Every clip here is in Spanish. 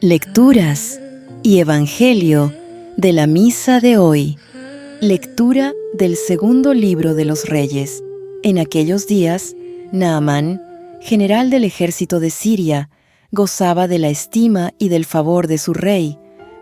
Lecturas y Evangelio de la Misa de hoy. Lectura del segundo libro de los Reyes. En aquellos días, Naamán, general del ejército de Siria, gozaba de la estima y del favor de su rey,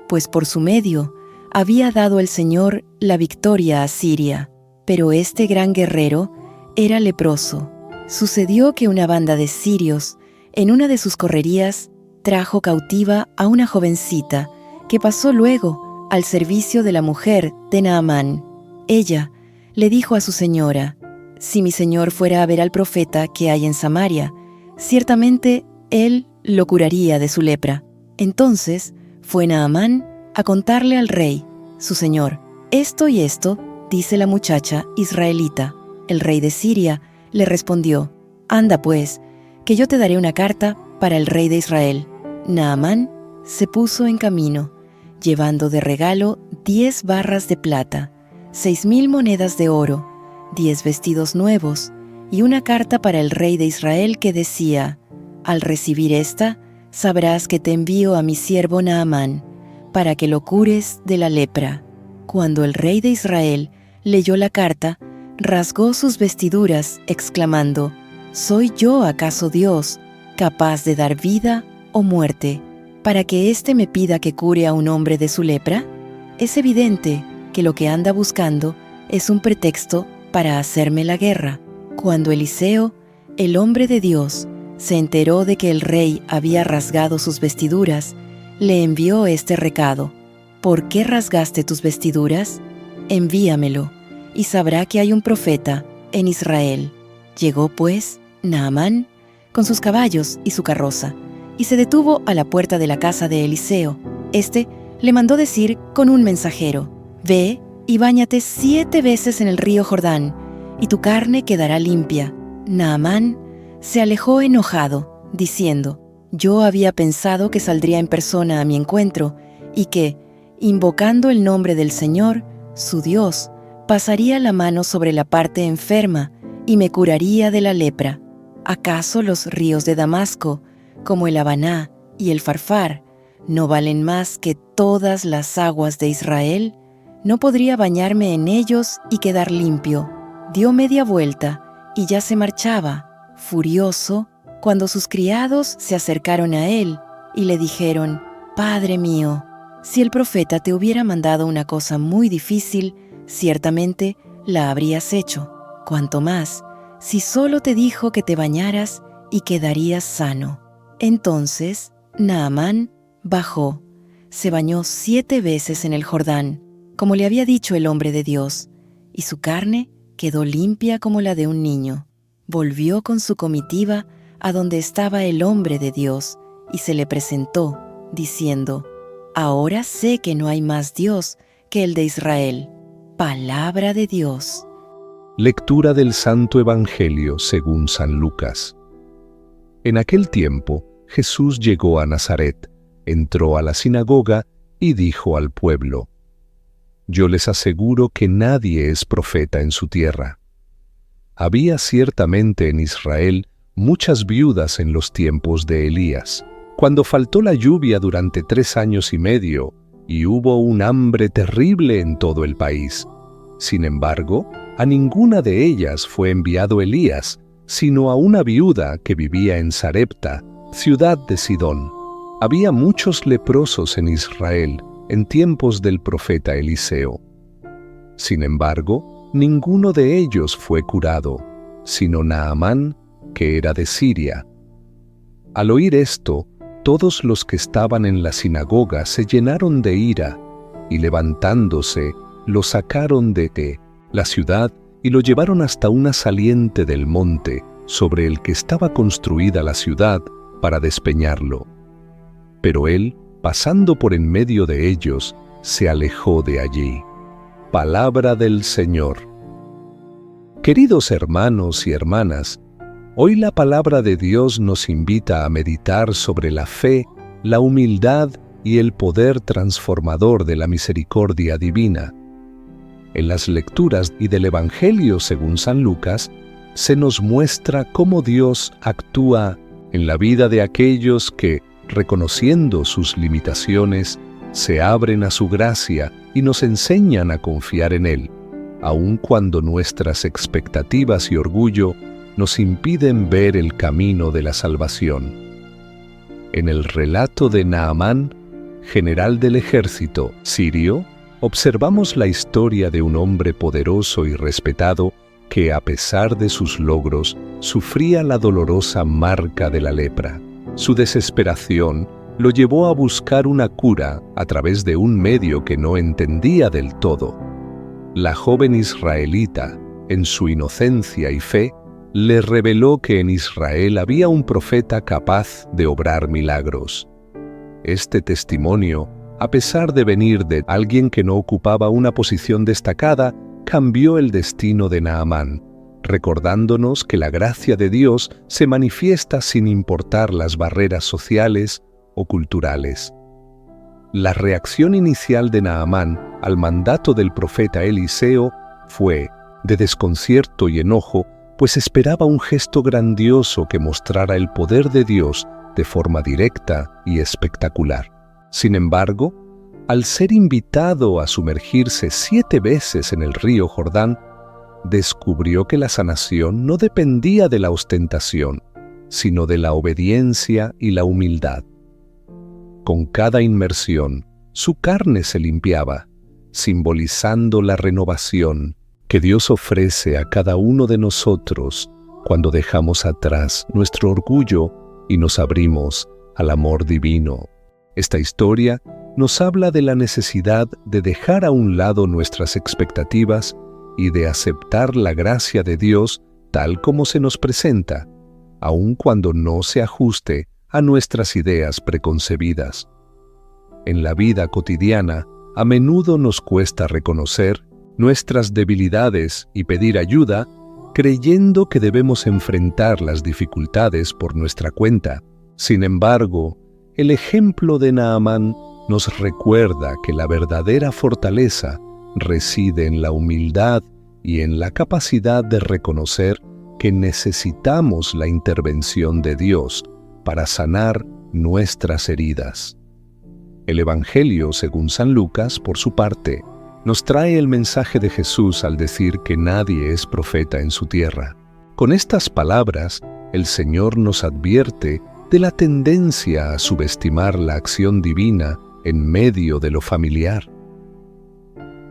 pues por su medio había dado el Señor la victoria a Siria. Pero este gran guerrero era leproso. Sucedió que una banda de sirios, en una de sus correrías, trajo cautiva a una jovencita que pasó luego al servicio de la mujer de Naamán. Ella le dijo a su señora: «Si mi señor fuera a ver al profeta que hay en Samaria, ciertamente él lo curaría de su lepra». Entonces fue Naamán a contarle al rey, su señor: «Esto y esto dice la muchacha israelita». El rey de Siria le respondió: «Anda pues, que yo te daré una carta para el rey de Israel». Naamán se puso en camino, llevando de regalo 10 barras de plata, 6,000 monedas de oro, 10 vestidos nuevos y una carta para el rey de Israel que decía: «Al recibir esta, sabrás que te envío a mi siervo Naamán, para que lo cures de la lepra». Cuando el rey de Israel leyó la carta, rasgó sus vestiduras, exclamando: «¿Soy yo acaso Dios, capaz de dar vida o muerte, para que éste me pida que cure a un hombre de su lepra? Es evidente que lo que anda buscando es un pretexto para hacerme la guerra». Cuando Eliseo, el hombre de Dios, se enteró de que el rey había rasgado sus vestiduras, le envió este recado: «¿Por qué rasgaste tus vestiduras? Envíamelo, y sabrá que hay un profeta en Israel». Llegó pues Naamán con sus caballos y su carroza, y se detuvo a la puerta de la casa de Eliseo. Este le mandó decir con un mensajero: «Ve y báñate 7 veces en el río Jordán, y tu carne quedará limpia». Naamán se alejó enojado, diciendo: «Yo había pensado que saldría en persona a mi encuentro, y que, invocando el nombre del Señor, su Dios, pasaría la mano sobre la parte enferma y me curaría de la lepra. ¿Acaso los ríos de Damasco, como el Habaná y el Farfar, no valen más que todas las aguas de Israel? ¿No podría bañarme en ellos y quedar limpio?». Dio media vuelta y ya se marchaba, furioso, cuando sus criados se acercaron a él y le dijeron: «Padre mío, si el profeta te hubiera mandado una cosa muy difícil, ciertamente la habrías hecho. Cuanto más, si solo te dijo que te bañaras y quedarías sano». Entonces Naamán bajó, se bañó 7 veces en el Jordán, como le había dicho el hombre de Dios, y su carne quedó limpia como la de un niño. Volvió con su comitiva a donde estaba el hombre de Dios, y se le presentó, diciendo: «Ahora sé que no hay más Dios que el de Israel». Palabra de Dios. Lectura del Santo Evangelio según San Lucas. En aquel tiempo, Jesús llegó a Nazaret, entró a la sinagoga y dijo al pueblo: «Yo les aseguro que nadie es profeta en su tierra». Había ciertamente en Israel muchas viudas en los tiempos de Elías, cuando faltó la lluvia durante 3 años y medio, y hubo un hambre terrible en todo el país. Sin embargo, a ninguna de ellas fue enviado Elías, sino a una viuda que vivía en Sarepta, ciudad de Sidón. Había muchos leprosos en Israel en tiempos del profeta Eliseo. Sin embargo, ninguno de ellos fue curado, sino Naamán, que era de Siria. Al oír esto, todos los que estaban en la sinagoga se llenaron de ira, y levantándose, lo sacaron de la ciudad y lo llevaron hasta una saliente del monte, sobre el que estaba construida la ciudad, para despeñarlo. Pero él, pasando por en medio de ellos, se alejó de allí. Palabra del Señor. Queridos hermanos y hermanas, hoy la palabra de Dios nos invita a meditar sobre la fe, la humildad y el poder transformador de la misericordia divina. En las lecturas y del Evangelio según San Lucas, se nos muestra cómo Dios actúa en la vida de aquellos que, reconociendo sus limitaciones, se abren a su gracia y nos enseñan a confiar en Él, aun cuando nuestras expectativas y orgullo nos impiden ver el camino de la salvación. En el relato de Naamán, general del ejército sirio, observamos la historia de un hombre poderoso y respetado que, a pesar de sus logros, sufría la dolorosa marca de la lepra. Su desesperación lo llevó a buscar una cura a través de un medio que no entendía del todo. La joven israelita, en su inocencia y fe, le reveló que en Israel había un profeta capaz de obrar milagros. Este testimonio, a pesar de venir de alguien que no ocupaba una posición destacada, cambió el destino de Naamán, recordándonos que la gracia de Dios se manifiesta sin importar las barreras sociales o culturales. La reacción inicial de Naamán al mandato del profeta Eliseo fue de desconcierto y enojo, pues esperaba un gesto grandioso que mostrara el poder de Dios de forma directa y espectacular. Sin embargo, al ser invitado a sumergirse 7 veces en el río Jordán, descubrió que la sanación no dependía de la ostentación, sino de la obediencia y la humildad. Con cada inmersión, su carne se limpiaba, simbolizando la renovación que Dios ofrece a cada uno de nosotros cuando dejamos atrás nuestro orgullo y nos abrimos al amor divino. Esta historia nos habla de la necesidad de dejar a un lado nuestras expectativas y de aceptar la gracia de Dios tal como se nos presenta, aun cuando no se ajuste a nuestras ideas preconcebidas. En la vida cotidiana, a menudo nos cuesta reconocer nuestras debilidades y pedir ayuda, creyendo que debemos enfrentar las dificultades por nuestra cuenta. Sin embargo, el ejemplo de Naamán nos recuerda que la verdadera fortaleza reside en la humildad y en la capacidad de reconocer que necesitamos la intervención de Dios para sanar nuestras heridas. El Evangelio, según San Lucas, por su parte, nos trae el mensaje de Jesús al decir que nadie es profeta en su tierra. Con estas palabras, el Señor nos advierte de la tendencia a subestimar la acción divina en medio de lo familiar.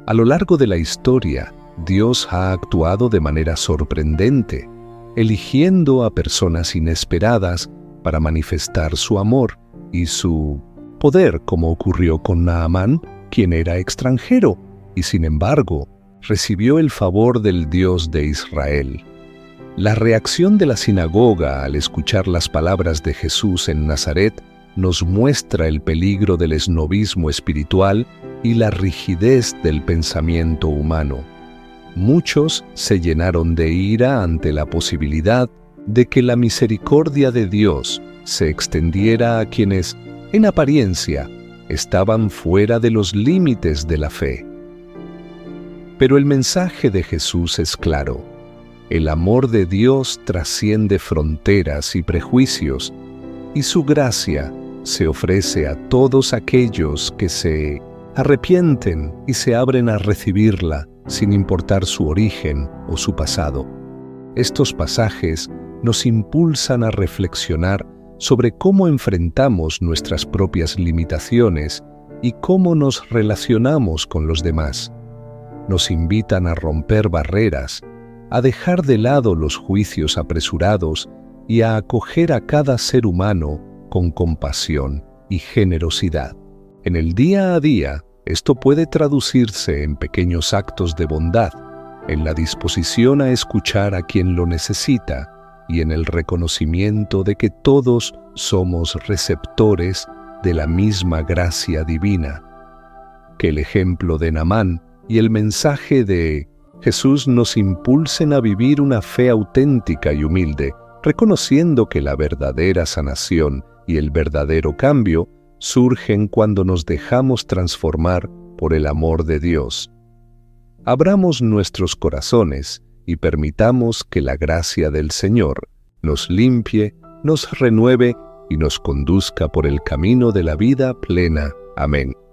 A lo largo de la historia, Dios ha actuado de manera sorprendente, eligiendo a personas inesperadas para manifestar su amor y su poder, como ocurrió con Naamán, quien era extranjero y sin embargo recibió el favor del Dios de Israel. La reacción de la sinagoga al escuchar las palabras de Jesús en Nazaret nos muestra el peligro del esnobismo espiritual y la rigidez del pensamiento humano. Muchos se llenaron de ira ante la posibilidad de que la misericordia de Dios se extendiera a quienes, en apariencia, estaban fuera de los límites de la fe. Pero el mensaje de Jesús es claro. El amor de Dios trasciende fronteras y prejuicios, y su gracia se ofrece a todos aquellos que se arrepienten y se abren a recibirla sin importar su origen o su pasado. Estos pasajes nos impulsan a reflexionar sobre cómo enfrentamos nuestras propias limitaciones y cómo nos relacionamos con los demás. Nos invitan a romper barreras, a dejar de lado los juicios apresurados y a acoger a cada ser humano con compasión y generosidad. En el día a día, esto puede traducirse en pequeños actos de bondad, en la disposición a escuchar a quien lo necesita y en el reconocimiento de que todos somos receptores de la misma gracia divina. Que el ejemplo de Naamán y el mensaje de Jesús nos impulsen a vivir una fe auténtica y humilde, reconociendo que la verdadera sanación y el verdadero cambio surgen cuando nos dejamos transformar por el amor de Dios. Abramos nuestros corazones y permitamos que la gracia del Señor nos limpie, nos renueve y nos conduzca por el camino de la vida plena. Amén.